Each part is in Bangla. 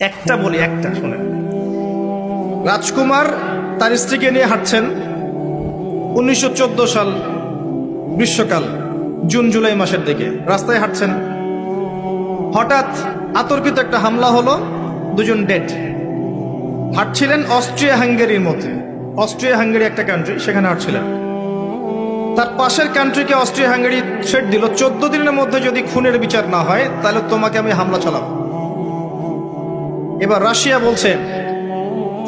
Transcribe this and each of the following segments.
একটা বলি, একটা শোনেন। রাজকুমার তার স্ত্রীকে নিয়ে হাঁটছেন 1914 সাল গ্রীষ্মকাল, জুন জুলাই মাসের দিকে রাস্তায় হাঁটছেন। হঠাৎ আতর্কিত একটা হামলা হলো, দুজন ডেড। হাঁটছিলেন অস্ট্রিয়া হাঙ্গেরির মধ্যে। অস্ট্রিয়া হাঙ্গেরি একটা কান্ট্রি, সেখানে হাঁটছিলেন। তার পাশের কান্ট্রিকে অস্ট্রিয়া হাঙ্গেরি থ্রেট দিল, 14 দিনের মধ্যে যদি খুনের বিচার না হয় তাহলে তোমাকে আমি হামলা চালাবো। এবার রাশিয়া বলছে,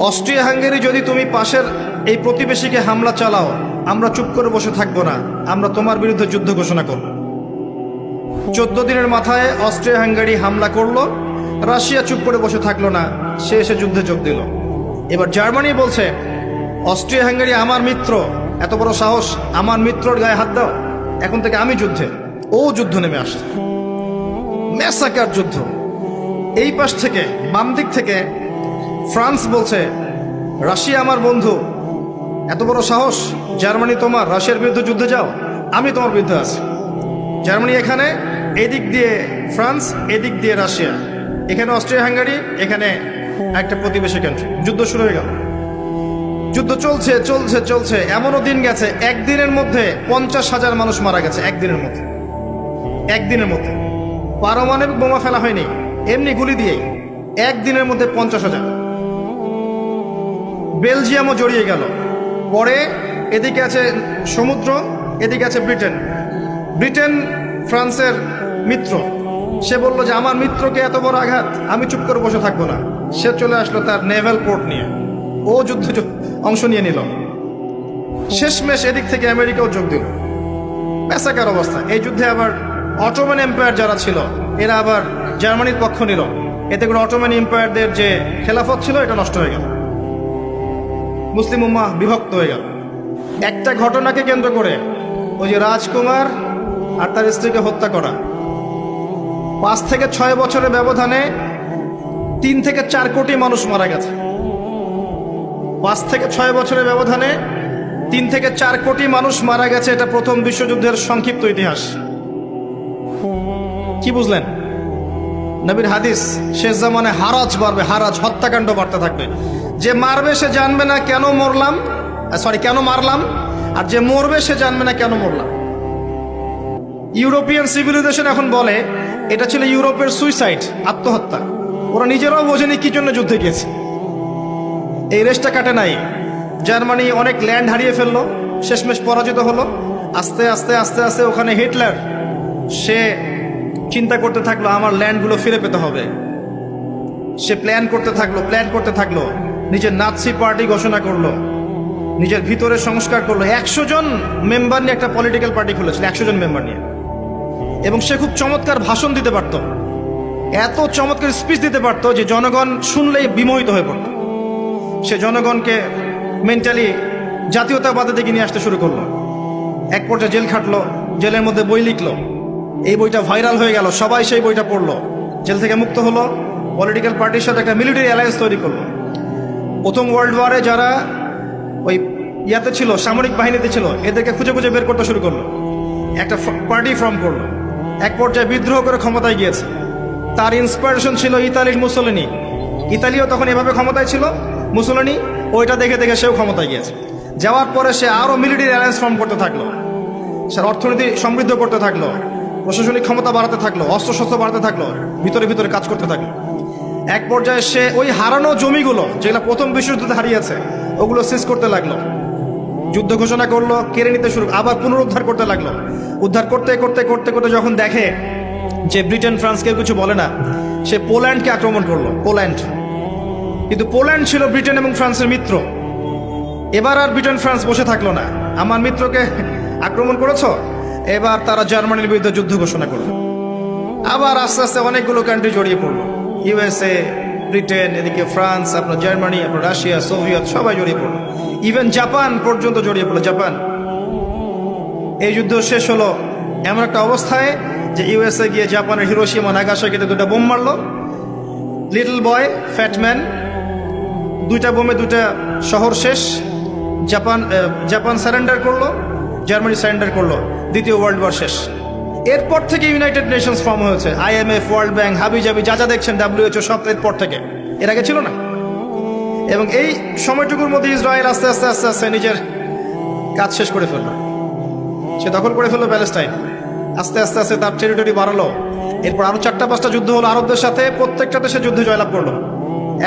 অস্ট্রিয়া হাঙ্গেরি যদি তুমি পাশের এই প্রতিবেশীকে হামলা চালাও, আমরা চুপ করে বসে থাকবো না, আমরা তোমার বিরুদ্ধে যুদ্ধ ঘোষণা করব। 14 দিনের মাথায় অস্ট্রিয়া হাঙ্গেরি হামলা করলো, রাশিয়া চুপ করে বসে থাকলো না, সে এসে যুদ্ধে যোগ দিল। এবার জার্মানি বলছে, অস্ট্রিয়া হাঙ্গেরি আমার মিত্র, এত বড় সাহস, আমার মিত্রর গায়ে হাত দাও, এখন থেকে আমি যুদ্ধে। ও যুদ্ধ নেমে আসছে, ম্যাসাকার যুদ্ধ। এই পাশ থেকে, বাম দিক থেকে ফ্রান্স বলছে, রাশিয়া আমার বন্ধু, এত বড় সাহস, জার্মানি তোমার, রাশিয়ার বিরুদ্ধে যুদ্ধে যাও, আমি তোমার বিরুদ্ধে আছি। জার্মানি এখানে, এদিক দিয়ে ফ্রান্স, এদিক দিয়ে রাশিয়া, এখানে অস্ট্রিয়া হাঙ্গেরি, এখানে একটা প্রতিবেশী কান্ট্রি। যুদ্ধ শুরু হয়ে গেল। যুদ্ধ চলছে চলছে চলছে, এমনও দিন গেছে একদিনের মধ্যে 50,000 মানুষ মারা গেছে। একদিনের মধ্যে পারমাণবিক বোমা ফেলা হয়নি, এমনি গুলি দিয়ে একদিনের মধ্যে 50,000। বেলজিয়ামও জড়িয়ে গেল। পরে এদিকে আছে সমুদ্র, এদিকে আছে ব্রিটেন। ব্রিটেন ফ্রান্সের মিত্র, সে বললো যে আমার মিত্রকে এত বড় আঘাত, আমি চুপ করে বসে থাকবো না। সে চলে আসলো তার নেভাল পোর্ট নিয়ে, ও যুদ্ধে অংশ নিয়ে নিল। শেষমেশ এদিক থেকে আমেরিকাও যোগ দিল। ম্যাসাকার অবস্থা। এই যুদ্ধে আবার অটোমান এম্পায়ার যারা ছিল, এরা আবার জার্মানির পক্ষ নিল। এতে করে অটোমান এম্পায়ারদের যে খেলাফত ছিল, এটা নষ্ট হয়ে গেল, মুসলিম উম্মাহ বিভক্ত হয়ে গেল। একটা ঘটনাকে কেন্দ্র করে, ওই যে রাজকুমার আর তার স্ত্রীকে হত্যা করা, 5 থেকে 6 বছরের ব্যবধানে 3 থেকে 4 কোটি মানুষ মারা গেছে। 5 থেকে 6 বছরের ব্যবধানে 3 থেকে 4 কোটি মানুষ মারা গেছে। এটা প্রথম বিশ্বযুদ্ধের সংক্ষিপ্ত ইতিহাস। কি বুঝলেন? নবীর হাদিস, শেষ জামানে হারাজ বাড়বে, হারাজ, হত্যাকাণ্ড বাড়তে থাকবে। যে মারবে সে জানবে না কেন মারলাম, আর যে মরবে সে জানবে না কেন মরলাম। ইউরোপিয়ান সিভিলাইজেশন এখন বলে এটা ছিল ইউরোপের সুইসাইড, আত্মহত্যা। ওরা নিজেরাও বোঝেনি কি জন্য যুদ্ধে গিয়েছে। এই রেসটা কাটে নাই। জার্মানি অনেক ল্যান্ড হারিয়ে ফেললো, শেষমেশ পরাজিত হলো। আস্তে আস্তে আস্তে আস্তে ওখানে হিটলার, সে চিন্তা করতে থাকলো আমার ল্যান্ডগুলো ফিরে পেতে হবে। সে প্ল্যান করতে থাকলো, নিজের নাৎসি পার্টি ঘোষণা করলো, নিজের ভিতরে সংস্কার করলো। 100 জন মেম্বার নিয়ে একটা পলিটিক্যাল পার্টি খুলেছিল, 100 জন মেম্বার নিয়ে। এবং সে খুব চমৎকার ভাষণ দিতে পারত, এত চমৎকার স্পিচ দিতে পারত যে জনগণ শুনলেই বিমোহিত হয়ে পড়ত। সে জনগণকে মেন্টালি জাতীয়তাবাদের দিকে নিয়ে আসতে শুরু করলো। এক পর্যায়ে জেল খাটলো, জেলের মধ্যে বই লিখলো। এই বইটা ভাইরাল হয়ে গেল, সবাই সেই বইটা পড়লো। জেল থেকে মুক্ত হলো, পলিটিক্যাল পার্টির সাথে একটা মিলিটারি অ্যালায়েন্স তৈরি করলো। প্রথম ওয়ার্ল্ড ওয়ারে যারা ওই ইয়াতে ছিল, সামরিক বাহিনীতে ছিল, এদেরকে খুঁজে খুঁজে বের করতে শুরু করলো। একটা পার্টি ফর্ম করলো। এক পর্যায়ে বিদ্রোহ করে ক্ষমতায় গিয়েছে। তার ইন্সপিরেশন ছিল ইতালির মুসোলিনি। ইতালিও তখন এভাবে ক্ষমতায় ছিল, মুসোলিনি ওইটা দেখে দেখে সেও ক্ষমতায় গিয়েছে। যাওয়ার পরে সে আরও মিলিটারি অ্যালায়েন্স ফর্ম করতে থাকলো। সে অর্থনীতি সমৃদ্ধ করতে থাকলো, প্রশাসনিক ক্ষমতা বাড়াতে থাকলো, অস্ত্রশস্ত্র বাড়াতে থাকলো, ভিতরে ভিতরে কাজ করতে থাকলো। এক পর্যায়ে সে ওই হারানো জমিগুলো, যেগুলো প্রথম বিশ্বযুদ্ধে হারিয়েছে, ওগুলো সিজ করতে লাগলো। যুদ্ধ ঘোষণা করলো, কেড়ে নিতে শুরু, আবার পুনরুদ্ধার করতে লাগলো। উদ্ধার করতে করতে করতে করতে যখন দেখে যে ব্রিটেন ফ্রান্স কেউ কিছু বলে না, সে পোল্যান্ডকে আক্রমণ করলো। কিন্তু পোল্যান্ড ছিল ব্রিটেন এবং ফ্রান্সের মিত্র। এবার আর ব্রিটেন ফ্রান্স বসে থাকলো না, আমার মিত্রকে আক্রমণ করেছ, এবার তারা জার্মানির বিরুদ্ধে যুদ্ধ ঘোষণা করলো। আবার আস্তে আস্তে অনেকগুলো কান্ট্রি জড়িয়ে পড়লো, ইউএসএ, ব্রিটেন, এদিকে ফ্রান্স, আপনার জার্মানি, আপনার রাশিয়া, সোভিয়েত, সবাই জড়িয়ে পড়লো। ইভেন জাপান পর্যন্ত জড়িয়ে পড়লো। জাপান, এই যুদ্ধ শেষ হলো এমন একটা অবস্থায় যে ইউএসএ গিয়ে জাপানের হিরোশিমা নাগাসাকিতে 2টা বোম মারলো। লিটল বয়, ফ্যাটম্যান, 2টা বোমে 2টা শহর শেষ। জাপান সারেন্ডার করলো, জার্মানি সারেন্ডার করলো, দ্বিতীয় ওয়ার্ল্ড ওয়ার শেষ। এরপর থেকে ইউনাইটেড নেশনস ফর্ম হয়েছে, IMF, ওয়ার্ল্ড ব্যাংক, হাবিজাবি, যা যা দেখছেন, WHO, সব এরপর থেকে। এর আগে ছিল না। এবং এই সময়টুকুর মধ্যে ইসরায়েল আস্তে আস্তে আস্তে আস্তে নিজের কাজ শেষ করে ফেললো। সে দখল করে ফেললো প্যালেস্টাইন, আস্তে আস্তে আস্তে তার টেরিটরি বাড়ালো। এরপর আরো 4-5টা যুদ্ধ হলো আরবদের সাথে, প্রত্যেকটাতে সে যুদ্ধে জয়লাভ করলো।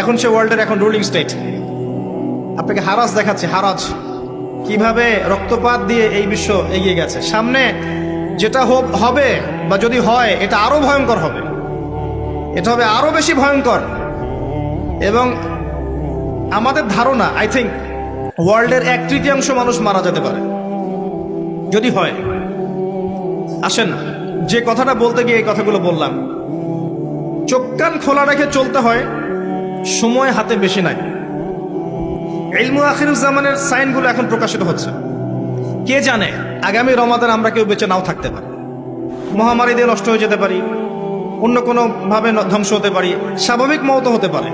এখন সে ওয়ার্ল্ডের রুলিং স্টেট। আপনাকে হারাজ দেখাচ্ছে, হারাজ কিভাবে রক্তপাত দিয়ে এই বিশ্ব এগিয়ে গেছে। সামনে যেটা হবে বা যদি হয়, এটা আরো ভয়ঙ্কর হবে, এটা হবে আরো বেশি ভয়ঙ্কর। এবং আমাদের ধারণা, আই থিঙ্ক ওয়ার্ল্ডের 1/3 মানুষ মারা যেতে পারে যদি হয়। আসেন, যে কথাটা বলতে গিয়ে এই কথাগুলো বললাম, চোখ কান খোলা রেখে চলতে হয়, সময় হাতে বেশি নাই। ইলমু আখিরুজ্জামানের সাইনগুলো এখন প্রকাশিত হচ্ছে। কে জানে আগামী রমাদান আমরা কেউ বেঁচে নাও থাকতে পারি, মহামারী দিয়ে নষ্ট হয়ে যেতে পারি, অন্য কোনো ভাবে ধ্বংস হতে পারি, স্বাভাবিক মওত হতে পারে।